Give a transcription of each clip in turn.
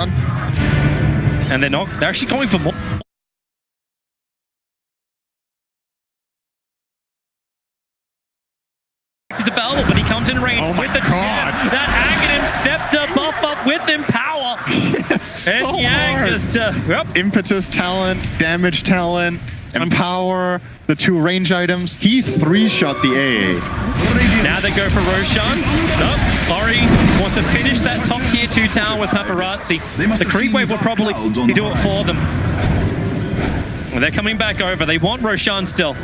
And they're actually going for more. He's available, but he comes in range with the jab. That Aghanim Scepter buff up with him power. Yes, and so Yang just impetus talent, damage talent, and power, the 2 range items. He 3-shot the AA. Now they go for Roshan. Nope. Ori wants to finish that top tier 2 tower with Paparazzi. The creep wave will probably do it for them. Well, they're coming back over. They want Roshan still.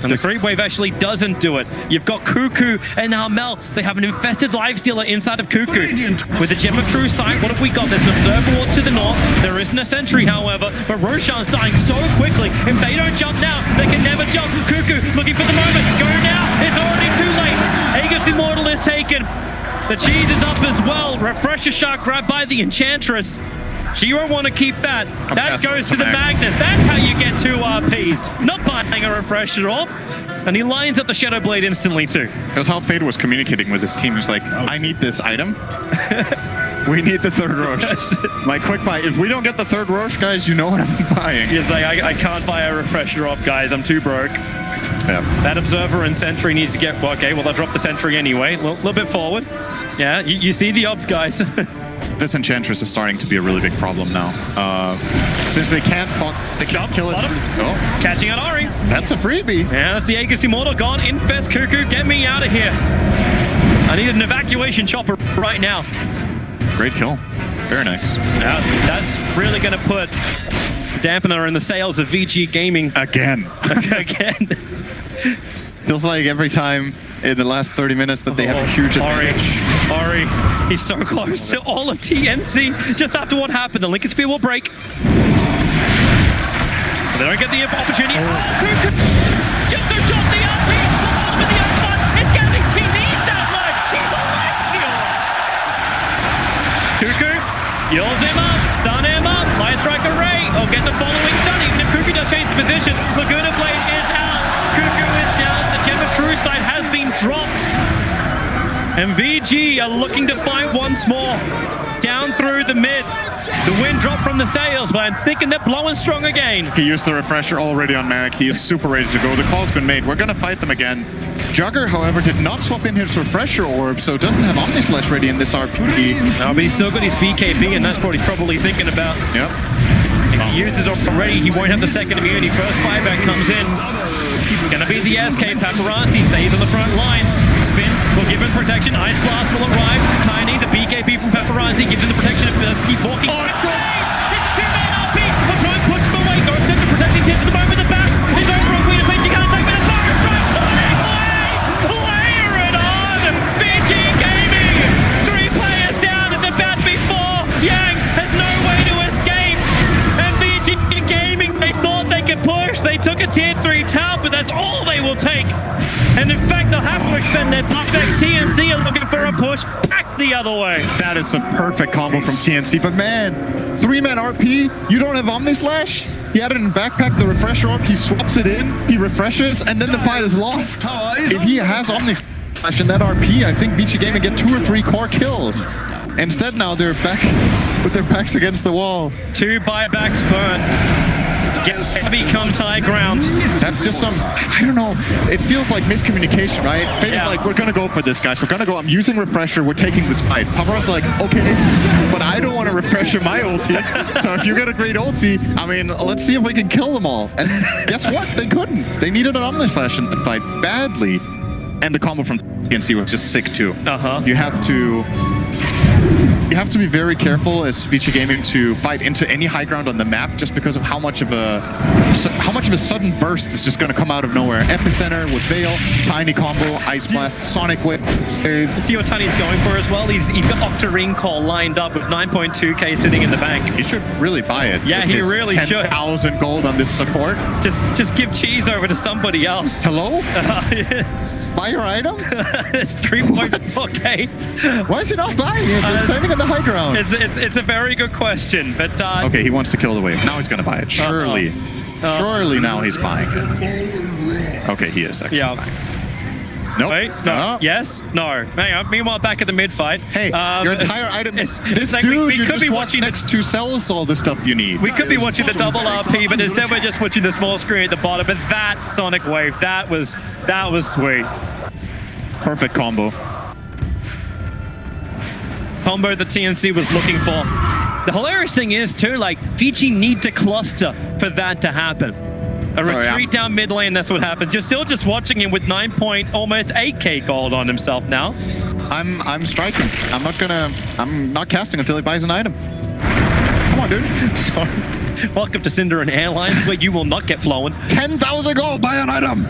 And the creep wave actually doesn't do it. You've got Cuckoo and now Mel. They have an infested lifestealer inside of Cuckoo. With the Gem of True Sight, what have we got? There's an Observer Ward to the north. There isn't a sentry, however, but Roshan's dying so quickly. If they don't jump now, they can never jump. Cuckoo looking for the moment. Go now. It's already too late. Aegis Immortal is taken. The cheese is up as well. Refresher Shark grabbed by the Enchantress. She won't want to keep that. That goes to the Magnus. That's how you get 2 RPs. Not buying a refresher orb. And he lines up the Shadow Blade instantly too. That was how Fade was communicating with his team. He's like, I need this item. We need the 3rd Roche. My quick buy. If we don't get the 3rd Roche, guys, you know what I'm buying. He's like, I can't buy a refresher orb, guys. I'm too broke. Yeah. That Observer and Sentry needs to get... Okay, well, they'll drop the Sentry anyway. A little bit forward. Yeah, you see the obs, guys. This Enchantress is starting to be a really big problem now. Since they can't kill it. Oh. Catching out Ori. That's a freebie. Yeah, that's the Aegis Immortal gone. Infest Cuckoo, get me out of here. I need an evacuation chopper right now. Great kill. Very nice. Yeah, that's really going to put dampener in the sails of VG Gaming. Again. Again. Feels like every time in the last 30 minutes that they have a huge advantage. Ori, he's so close to all of TNC. Just after what happened, the Lincoln Sphere will break. They don't get the opportunity. Just to drop the RP. With the F1. It's getting. He needs that life. He's Alexion. Cuckoo yells him up. Stun him up. Light Strike Array. Or get the following stun. Even if Cuckoo does change the position. Laguna Blade is out. Cuckoo is down. The Gem of True Sight has been dropped. And VG are looking to fight once more. Down through the mid. The wind dropped from the sails, but I'm thinking they're blowing strong again. He used the refresher already on Mac. He is super ready to go. The call's been made. We're going to fight them again. Jugger, however, did not swap in his refresher orb, so doesn't have Omnislash ready in this RP. No, but he's still got his BKB, and that's what he's probably thinking about. Yep. If he uses it already, he won't have the second immunity. First buyback comes in. It's going to be the SK. Paparazzi stays on the front lines. Spin will give him protection. Ice Blast will arrive. Tiny, the BKB from Paparazzi gives him the protection of keep walking. Oh, it's good! It's 2-man RP! We'll try and push him away. Go extend the protecting tip to the moment. The back is over on Queen of Pitch. You can't take it aside. Layer it on! VG Gaming! 3 players down. It's about to be 4. Yang has no way to escape. And VG Gaming, they thought they could push. They took a tier 3 tower, but that's all they will take. And in fact, they'll have to expend their buffbacks. TNC are looking for a push back the other way. That is a perfect combo from TNC. But man, 3-man RP, you don't have Omnislash? He had it in backpack, the refresher orb, he swaps it in, he refreshes, and then the fight is lost. If he has Omnislash in that RP, I think Vici Gaming get 2 or 3 core kills. Instead now they're back with their backs against the wall. 2 buybacks burn. Becomes high ground. That's just some, I don't know, it feels like miscommunication, right? Fade is like, we're gonna go for this, guys. We're gonna go, I'm using refresher, we're taking this fight. Paparazzi's like, okay, but I don't want to refresher my ulti. So if you get a great ulti, I mean, let's see if we can kill them all. And guess what? They couldn't. They needed an Omnislash in the fight badly. And the combo from TNC was just sick too. You have to be very careful as Vici Gaming to fight into any high ground on the map, just because of how much of a sudden burst is just going to come out of nowhere. Epicenter with Veil, Tiny combo, Ice Blast, Sonic Whip. See what Tiny's going for as well. He's got Octarine Call lined up with 9.2k sitting in the bank. He should really buy it. Yeah, he really should. 10,000 gold on this support. Just give cheese over to somebody else. Hello? Yes. Buy your item? It's 3.4k. Why is he not buying it? They're standing on the high ground. It's a very good question, but okay, he wants to kill the wave. Now he's gonna buy it. Surely. Surely now he's buying it. Okay, he is actually buying it. Nope. Wait, no. Yes? No. Hang on. Meanwhile, back at the mid fight. Hey, your entire item is this like dude. we You could just be walk watching next to sells all the stuff you need. We could be watching the double RP, but instead we're just watching the small screen at the bottom. But that Sonic Wave, that was sweet. Perfect combo. Combo that TNC was looking for. The hilarious thing is too, like Vici need to cluster for that to happen. A retreat down mid lane, that's what happens. You're still just watching him with almost 8k gold on himself now. I'm striking. I'm not casting until he buys an item. Come on, dude. Sorry. Welcome to Cinder and Airlines, where you will not get flown. 10,000 gold, buy an item.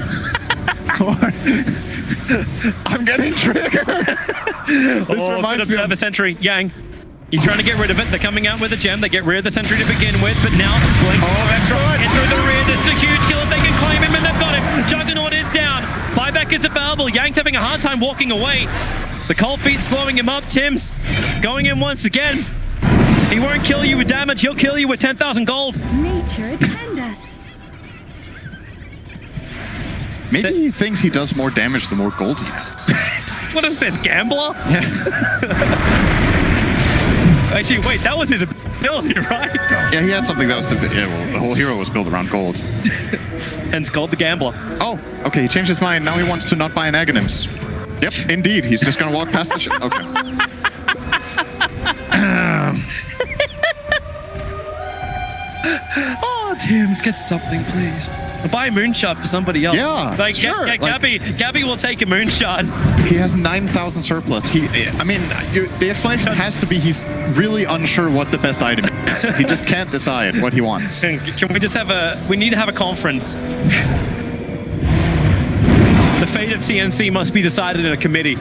I'm getting triggered. This reminds me of a sentry. Yang. He's trying to get rid of it. They're coming out with a gem. They get rid of the sentry to begin with, but now Blink in through the rear. This is a huge kill if they can claim him, and they've got him. Juggernaut is down. Buyback is available. Yang's having a hard time walking away. So the cold feet slowing him up. Tim's going in once again. He won't kill you with damage. He'll kill you with 10,000 gold. Nature attend us. Maybe he thinks he does more damage the more gold he has. What is this, gambler? Yeah. Actually, wait, that was his ability, right? Yeah, he had something that was the whole hero was built around gold. Hence called the gambler. Oh, okay, he changed his mind. Now he wants to not buy an Aghanims. Yep, indeed. He's just gonna walk past the okay. Oh, Tim's, get something, please. Buy a moonshot for somebody else. Yeah, like, sure. Gabby will take a moonshot. He has 9,000 surplus. The explanation has to be he's really unsure what the best item is. He just can't decide what he wants. Can we just have we need to have a conference. The fate of TNC must be decided in a committee.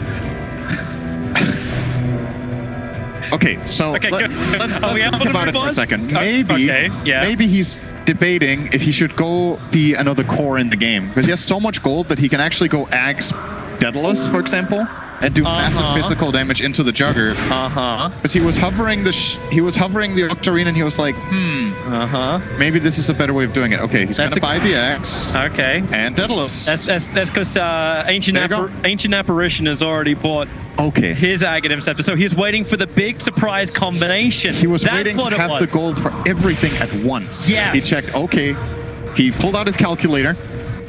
Okay, so let's think about it for a second. Maybe he's debating if he should go be another core in the game, because he has so much gold that he can actually go Axe Daedalus, for example, and do massive physical damage into the Jugger. Because he was hovering the Octarine, and he was like, maybe this is a better way of doing it. Okay, he's gonna buy the Axe. Okay. And Daedalus. That's because Ancient Apparition has already bought his Aghanim Scepter, so he's waiting for the big surprise combination. He was waiting to have the gold for everything at once. Yes. He checked, he pulled out his calculator.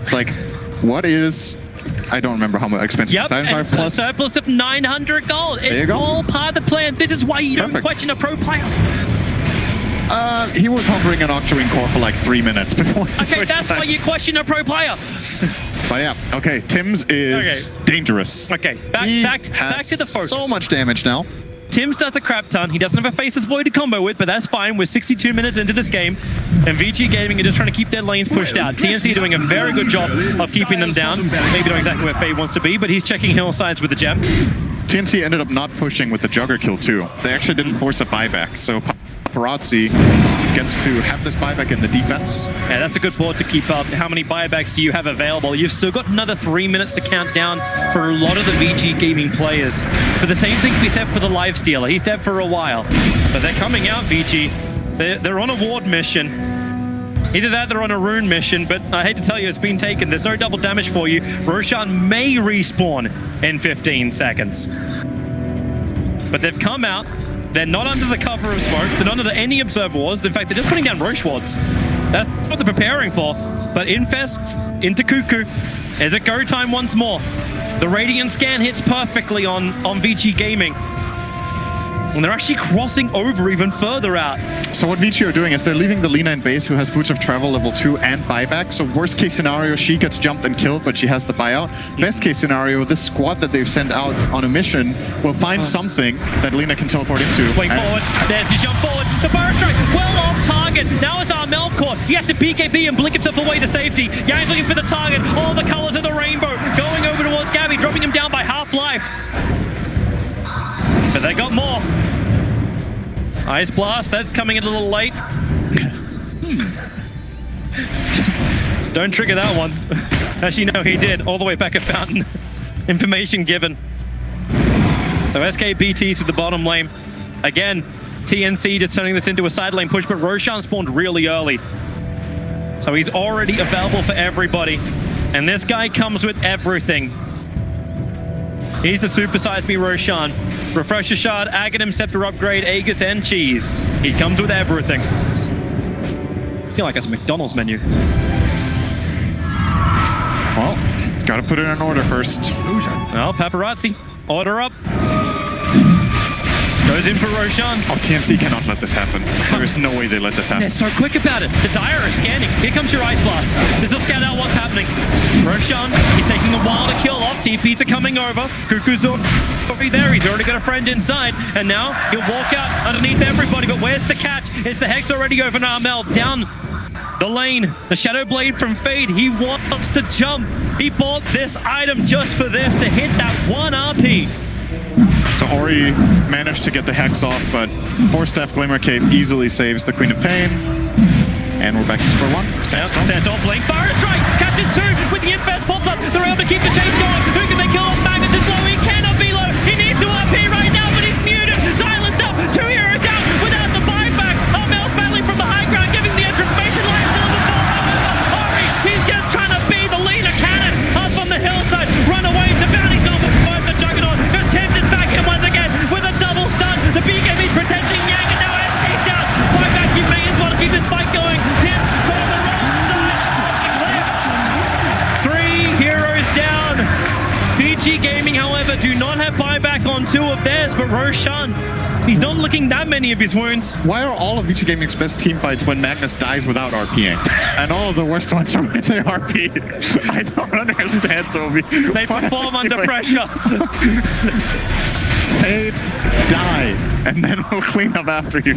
It's like, what is... I don't remember how much expensive items are. Plus a surplus of 900 gold. It's all part of the plan. This is why you don't question a pro player. He was hovering an Octarine core for like 3 minutes before. Okay, that's why you question a pro player. But yeah, okay, Tim's is dangerous. Okay, back to the focus. So much damage now. Tim's does a crap ton. He doesn't have a Faceless Void to combo with, but that's fine. We're 62 minutes into this game, and Vici Gaming are just trying to keep their lanes pushed out. TNC doing a very good job of keeping them down. Maybe not exactly where Fade wants to be, but he's checking hillsides with the gem. TNC ended up not pushing with the Jugger kill too. They actually didn't force a buyback, so Paparazzi gets to have this buyback in the defense. Yeah, that's a good board to keep up. How many buybacks do you have available? You've still got another 3 minutes to count down for a lot of the Vici Gaming players. For the same thing we said for the Live Stealer. He's dead for a while. But they're coming out, Vici. They're on a ward mission. Either that, they're on a rune mission, but I hate to tell you, it's been taken. There's no double damage for you. Roshan may respawn in 15 seconds. But they've come out. They're not under the cover of smoke. They're not under any observer wards. In fact, they're just putting down Roche wards. That's what they're preparing for. But Infest into Cuckoo. Is it go time once more? The Radiant Scan hits perfectly on Vici Gaming. And they're actually crossing over even further out. So what Vici are doing is they're leaving the Lina in base, who has Boots of Travel level 2 and buyback. So worst case scenario, she gets jumped and killed, but she has the buyout. Best case scenario, this squad that they've sent out on a mission will find something that Lina can teleport into. Wait, forward. There's the jump forward. The Burst Strike, well off target. Now it's our Melkor. He has to BKB and blink himself away to safety. Yang's looking for the target. All the colors of the rainbow going over towards Gabby, dropping him down by half-life. But they got more. Ice Blast, that's coming a little late. Just don't trigger that one. Actually, no, he did. All the way back at Fountain. Information given. So SKBT's to the bottom lane. Again, TNC just turning this into a side lane push, but Roshan spawned really early. So he's already available for everybody. And this guy comes with everything. He's the supersized me Roshan. Refresher Shard, Aghanim, Scepter Upgrade, Aegis, and Cheese. He comes with everything. I feel like it's a McDonald's menu. Well, gotta put it in order first. Well, Paparazzi, order up. Goes in for Roshan. Oh, TNC cannot let this happen. There is no way they let this happen. They're so quick about it. The Dire are scanning. Here comes your Ice Blast. This will scout out what's happening. Roshan, he's taking a while to kill off. TPs are coming over. Cuckoo's already there. He's already got a friend inside. And now he'll walk out underneath everybody. But where's the catch? It's the Hex already over Narmel. Down the lane. The Shadow Blade from Fade. He wants to jump. He bought this item just for this to hit that 1 RP. So Ori managed to get the Hex off, but Force Staff Glimmer Cape easily saves the Queen of Pain. And we're back to square one. Sandstorm playing Fire Strike. Catches 2 with the Infest pop up. They're able to keep the chase going. Who can they kill off? Magnus is low. He cannot be low. He needs to RP right now, but he's muted. Silenced up. 2 heroes down without the buyback. Armel's battling from the high ground, giving the information line to the ball. Ori, he's just trying to be the leader cannon up on the hillside. Run away. The bounty's not for the Juggernaut. Who's tempted back in once again with a double stun. The BKB's protecting Yang, and now SP's down. Buyback, you may as well keep this fight going. Tim, put on the wrong side. 3 heroes down. Vici Gaming, however, do not have buyback on 2 of theirs, but Roshan, he's not looking that many of his wounds. Why are all of Vici Gaming's best team fights when Magnus dies without RPing? And all of the worst ones are when they RP. I don't understand, Toby. They perform under pressure. Fade, die, and then we'll clean up after you.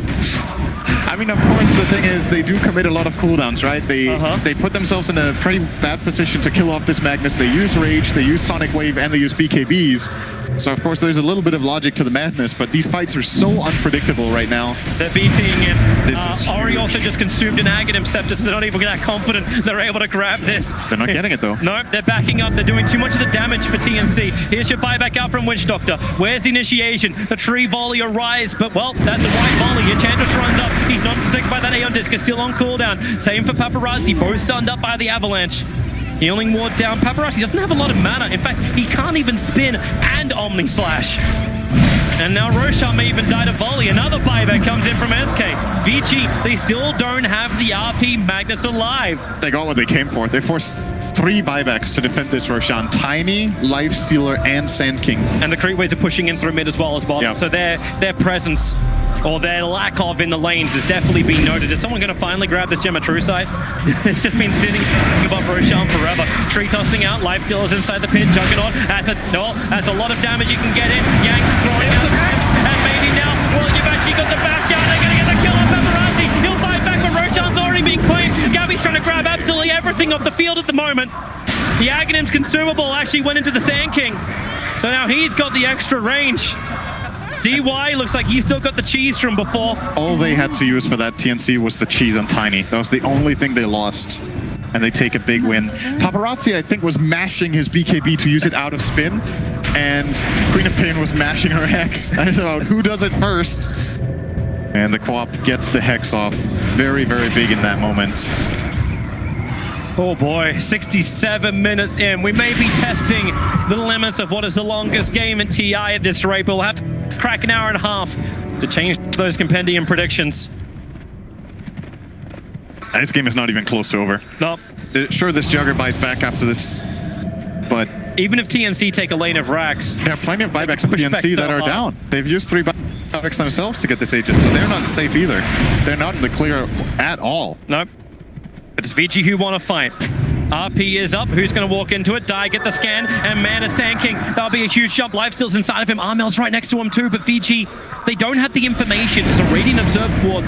I mean, of course, the thing is, they do commit a lot of cooldowns, right? They put themselves in a pretty bad position to kill off this Magnus. They use Rage, they use Sonic Wave, and they use BKBs. So, of course, there's a little bit of logic to the madness, but these fights are so unpredictable right now. They're beating it. Ori also just consumed an Aghanim Scepter, so they're not even that confident they're able to grab this. They're not getting it, though. Nope, they're backing up. They're doing too much of the damage for TNC. Here's your buyback out from Witch Doctor. Where's the initiation? The tree volley arrives, but, well, that's a right volley. Enchantress runs up. He's not protected by that Aeon Disc. Is still on cooldown. Same for Paparazzi. Both stunned up by the Avalanche. Healing ward down. Paparazzi doesn't have a lot of mana. In fact, he can't even spin and Omni Slash. And now Roshan may even die to volley. Another buyback comes in from SK. Vici, they still don't have the RP Magnus alive. They got what they came for. They forced 3 buybacks to defend this Roshan. Tiny, Lifestealer, and Sand King. And the Creepways are pushing in through mid as well as bottom. Yep. So their presence, or their lack of in the lanes, has definitely been noted. Is someone going to finally grab this gem at True Sight? It's just been sitting above Roshan forever. Tree tossing out, Life Dealers inside the pit. Juggernaut, that's a lot of damage you can get in. Yang throwing out the fence, and maybe now, well, you've actually got the back down. They're going to get the kill on Paparazzi. He'll fight back, but Roshan's already been clean. Gabby's trying to grab absolutely everything off the field at the moment. The Aghanim's consumable actually went into the Sand King. So now he's got the extra range. DY looks like he's still got the cheese from before. All they had to use for that TNC was the cheese on Tiny. That was the only thing they lost. And they take a big win. Paparazzi, I think, was mashing his BKB to use it out of spin. And Queen of Pain was mashing her Hex. And it's about who does it first. And the co-op gets the Hex off. Very, very big in that moment. Oh boy, 67 minutes in. We may be testing the limits of what is the longest game in TI at this rate, but we'll have to crack an hour and a half to change those compendium predictions. And this game is not even close to over. No. Sure, this Jugger buys back after this, but even if TNC take a lane of racks, there are plenty of buybacks of TNC that are down. They've used 3 buybacks themselves to get this Aegis, so they're not safe either. They're not in the clear at all. Nope. It's Vici who want to fight. RP is up. Who's going to walk into it? Die, get the scan, and Mana Sand King. That'll be a huge jump. Lifesteal's inside of him. Armel's right next to him too, but Vici, they don't have the information. It's a Radiant Observe board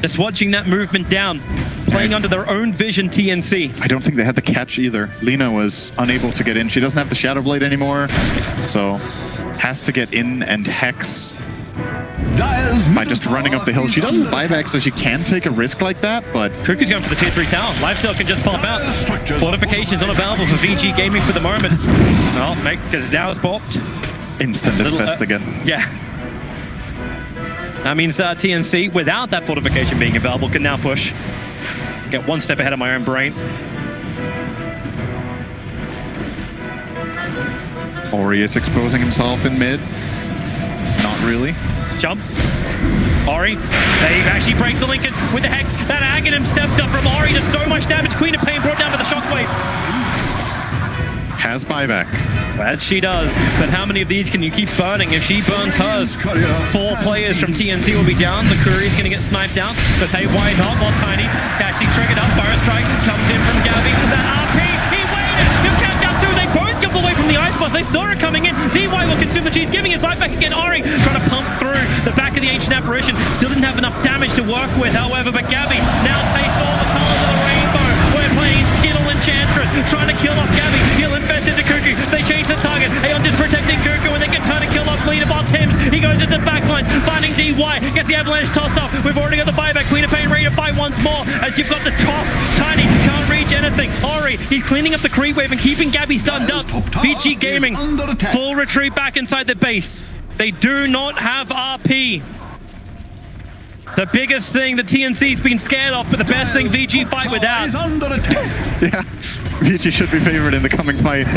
that's watching that movement down, playing under their own vision TNC. I don't think they had the catch either. Lina was unable to get in. She doesn't have the Shadow Blade anymore, so has to get in and Hex by just running up the hill. She doesn't buyback, so she can take a risk like that, but Cuckoo's going for the tier 3 tower. Lifesteal can just pop out. Fortifications unavailable for Vici Gaming for the moment. Well, because now it's popped. Instant infest again. Yeah. That means TNC, without that fortification being available, can now push. Get one step ahead of my own brain. Ori is exposing himself in mid. Not really. Jump. Ori, they actually break the Lincolns with the Hex. That Aghanim Scepter from Ori does so much damage. Queen of Pain brought down by the Shockwave. Has buyback. That she does, but how many of these can you keep burning? If she burns hers, 4 players from TNC will be down. The Courier's going to get sniped down. But hey, why not? More Tiny. Actually triggered up. Fire Strike comes in from Gabby. That RP, he waited. You kept down 2. They both jump away from the ice box. They saw it coming in. DY will consume the cheese, giving his life back again. Ori trying to pump through the back of the Ancient Apparition. Still didn't have enough damage to work with, however, but Gabby now tastes all the colors of the rainbow. We're playing Skittle Enchantress, trying to kill off Gabby. He'll invest into Cuckoo. They change the target. Aeon just protecting Cuckoo, and they can turn and kill off Queen of Tims. He goes into the backlines, finding DY, gets the avalanche toss off. We've already got the buyback. Queen of Pain ready to fight once more, as you've got the toss. Tiny can't reach anything. Ori, he's cleaning up the creep wave and keeping Gabby stunned up. Vici Gaming, full retreat back inside the base. They do not have RP. The biggest thing the TNC's been scared of, but the best thing VG fight without. Yeah, VG should be favored in the coming fight.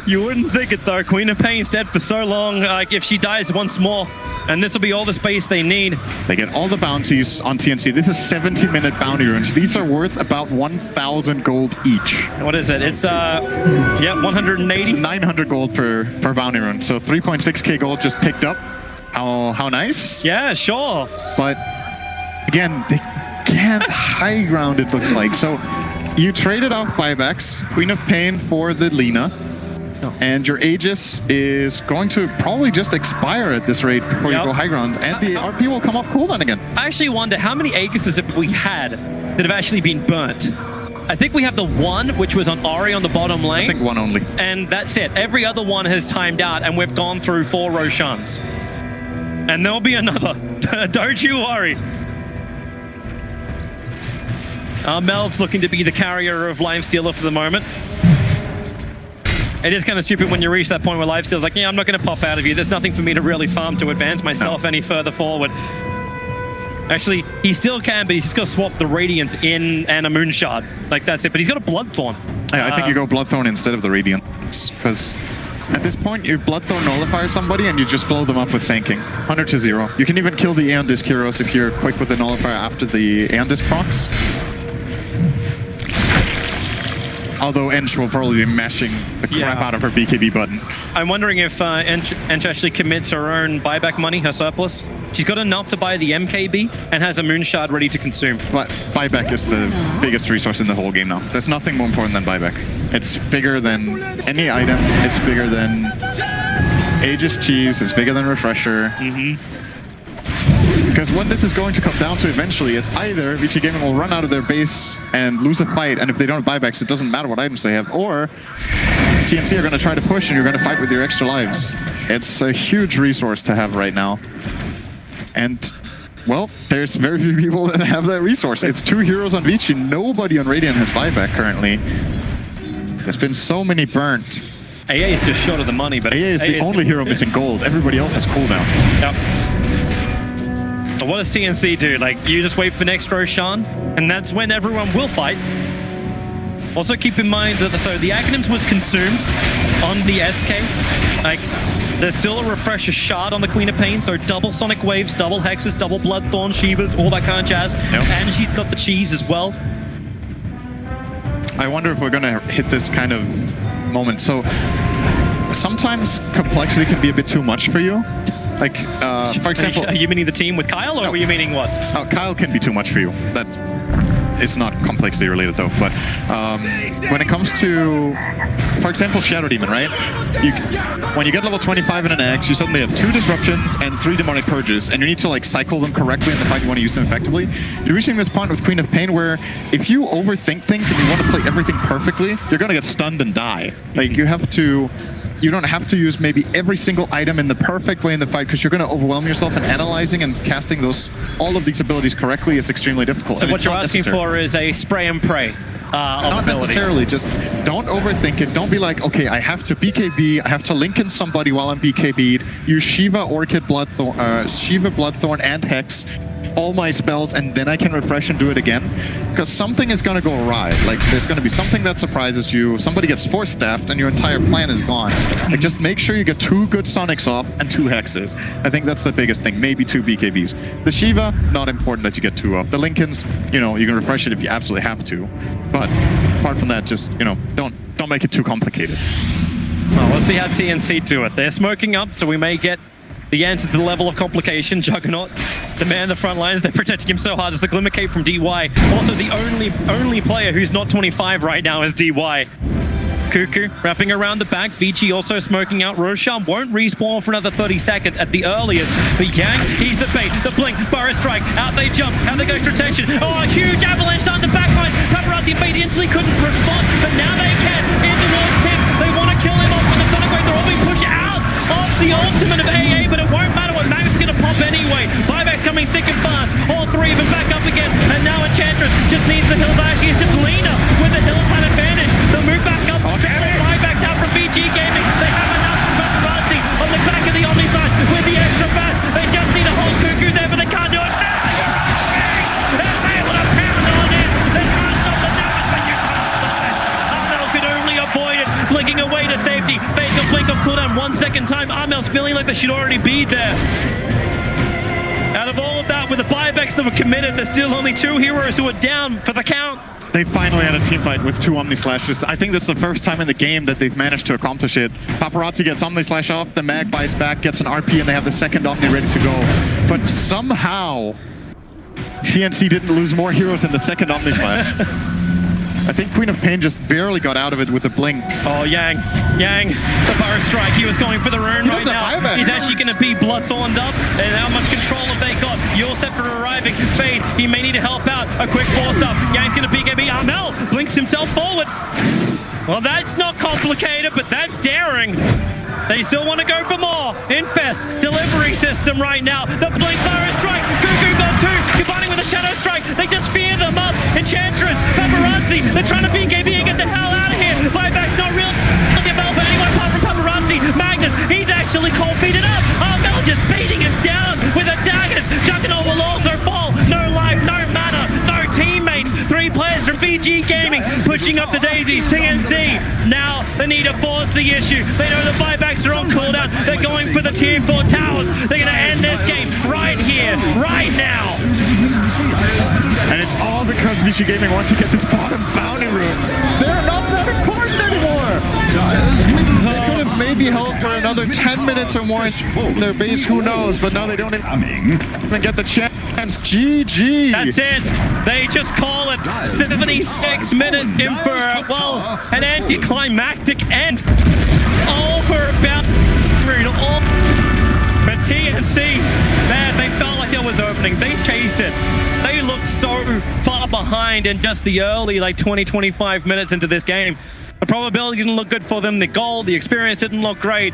You wouldn't think it though. Queen of Pain's dead for so long. Like if she dies once more, and this will be all the space they need. They get all the bounties on TNC. This is 70-minute bounty runs. These are worth about 1,000 gold each. What is it? It's yeah, 180. 900 gold per bounty run. So 3.6k gold just picked up. How nice? Yeah, sure. But again, they can't high ground, it looks like. So you traded off buybacks, Queen of Pain for the Lina, and your Aegis is going to probably just expire at this rate before you go high ground, and the RP will come off cooldown again. I actually wonder how many Aegises have we had that have actually been burnt. I think we have the one, which was on Ori on the bottom lane. I think one only. And that's it. Every other one has timed out, and we've gone through 4 Roshans. And there'll be another. Don't you worry. Melv's looking to be the carrier of Lifestealer for the moment. It is kind of stupid when you reach that point where Lifestealer's like, yeah, I'm not going to pop out of you. There's nothing for me to really farm to advance myself any further forward. Actually, he still can, but he's just got to swap the Radiance in and a Moonshard. Like, that's it. But he's got a Bloodthorn. Yeah, I think you go Bloodthorn instead of the Radiance. Because at this point, you Bloodthorn Nullifier somebody and you just blow them up with Sanking. 100 to 0. You can even kill the Aeon Disc heroes if you're quick with the Nullifier after the Aeon Disc procs. Although Ench will probably be mashing the crap out of her BKB button. I'm wondering if Ench actually commits her own buyback money, her surplus. She's got enough to buy the MKB and has a Moonshard ready to consume. But buyback is the biggest resource in the whole game now. There's nothing more important than buyback. It's bigger than any item. It's bigger than Aegis Cheese. It's bigger than Refresher. Because what this is going to come down to eventually is either Vici Gaming will run out of their base and lose a fight, and if they don't have buybacks, it doesn't matter what items they have, or TNC are going to try to push and you're going to fight with your extra lives. It's a huge resource to have right now. And, well, there's very few people that have that resource. It's 2 heroes on Vici. Nobody on Radiant has buyback currently. There's been so many burnt. AA is just short of the money, but AA is the only hero missing gold. Everybody else has cooldown. Yep. But what does TNC do? Like, you just wait for next Roshan, and that's when everyone will fight. Also keep in mind that the Aghanims was consumed on the SK. Like, there's still a Refresher Shard on the Queen of Pain, so double Sonic Waves, double Hexes, double Bloodthorn, Shivas, all that kind of jazz. Yep. And she's got the cheese as well. I wonder if we're going to hit this kind of moment. So sometimes complexity can be a bit too much for you. Like, for example... Are you meaning the team with Kyle, or were you meaning what? Kyle can be too much for you. That it's not complexity related, though. But when it comes to, for example, Shadow Demon, right? When you get level 25 in an X, you suddenly have 2 Disruptions and 3 Demonic Purges, and you need to, like, cycle them correctly in the fight you want to use them effectively. You're reaching this point with Queen of Pain where if you overthink things and you want to play everything perfectly, you're going to get stunned and die. Like, you have to... You don't have to use maybe every single item in the perfect way in the fight because you're going to overwhelm yourself, and analyzing and casting all of these abilities correctly is extremely difficult. So what you're asking for is a spray and pray. Not necessarily, just don't overthink it. Don't be like, okay, I have to BKB, I have to link in somebody while I'm BKB'd, use Shiva, Orchid, Bloodthorn, and Hex, all my spells, and then I can refresh and do it again. Because something is going to go awry. Like, there's going to be something that surprises you, somebody gets force staffed, and your entire plan is gone. Like, just make sure you get 2 good Sonics off and 2 Hexes. I think that's the biggest thing. Maybe 2 BKBs. The Shiva, not important that you get 2 off. The Lincolns, you know, you can refresh it if you absolutely have to. But apart from that, just, you know, don't make it too complicated. Well, let's see how TNC do it. They're smoking up, so we may get the answer to the level of complication. Juggernaut, the man in the front lines, they're protecting him so hard. It's the Glimmer Cape from DY. Also, the only player who's not 25 right now is DY. Cuckoo wrapping around the back. Vici also smoking out. Roshan won't respawn for another 30 seconds at the earliest. But Yang, he's the bait. The blink, Burrow strike. Out they jump. Out they go rotation. Oh, a huge avalanche down the backline. Paparazzi bait instantly couldn't respond, but now they can. In the wall tip. They want to kill him off with the Sonic Wave. They're all being pushed out of the ultimate of AA, but it won't matter what Magus is going to pop anyway. Buyback's coming thick and fast. All 3 of them back up again. And now Enchantress just needs the hills. Actually, it's just Lena with the hill time advantage. They'll move back up. Buyback's out from VG Gaming. They have enough from Paparazzi on the back of the Omni side with the extra bash. They just need a hold Cuckoo there, but they can't do it. They're able to pound on it. They can't stop the damage, but you can't stop it. Armel could only avoid it. Blinking away to safety. Fades the blink off cooldown 1 second time. Armel's feeling like they should already be there. Out of all of that, with the buybacks that were committed, there's still only 2 heroes who are down for the count. They finally had a team fight with 2 Omni Slashes. I think that's the first time in the game that they've managed to accomplish it. Paparazzi gets Omni Slash off, the Mag buys back, gets an RP, and they have the second Omni ready to go. But somehow, TNC didn't lose more heroes in the second Omni Slash. I think Queen of Pain just barely got out of it with the blink. Oh, Yang, the Burrow strike. He was going for the rune right now. He's actually going to be Bloodthorned up. And how much control have they got? Yulsep for arriving. Fade, he may need to help out. A quick forced up. Yang's going to BKB. Armel blinks himself forward. Well, that's not complicated, but that's daring. They still want to go for more. Infest, delivery system right now. The blink Burrow strike. Cuckoo got 2. Combining with a shadow strike. They just fear them up. Enchantress, Paparazzi. They're trying to BKB and get the hell out of here. Buyback's not real developer anyone apart from Paparazzi. Magnus, he's actually cold feeded up. Armel just beating him down with the daggers. Juggernaut will also fall. No life, no mana, no teammates. 3 players from VG Gaming pushing up the daisies. TNC, now they need to force the issue. They know the buybacks are on cooldown. They're going for the tier 4 towers. They're going to end this game right here, right now. And it's all because Vici Gaming wants to get this bottom bounty room. They're not that important anymore. They could have maybe held for another 10 minutes or more in their base, who knows, but now they don't even get the chance. GG. That's it. They just call it 76 minutes in for, well, an anticlimactic end. All for about but TNC, man, they felt like there was opening. They chased it. They looked so far behind in just the early, like 20-25 minutes into this game. The probability didn't look good for them. The goal, the experience didn't look great.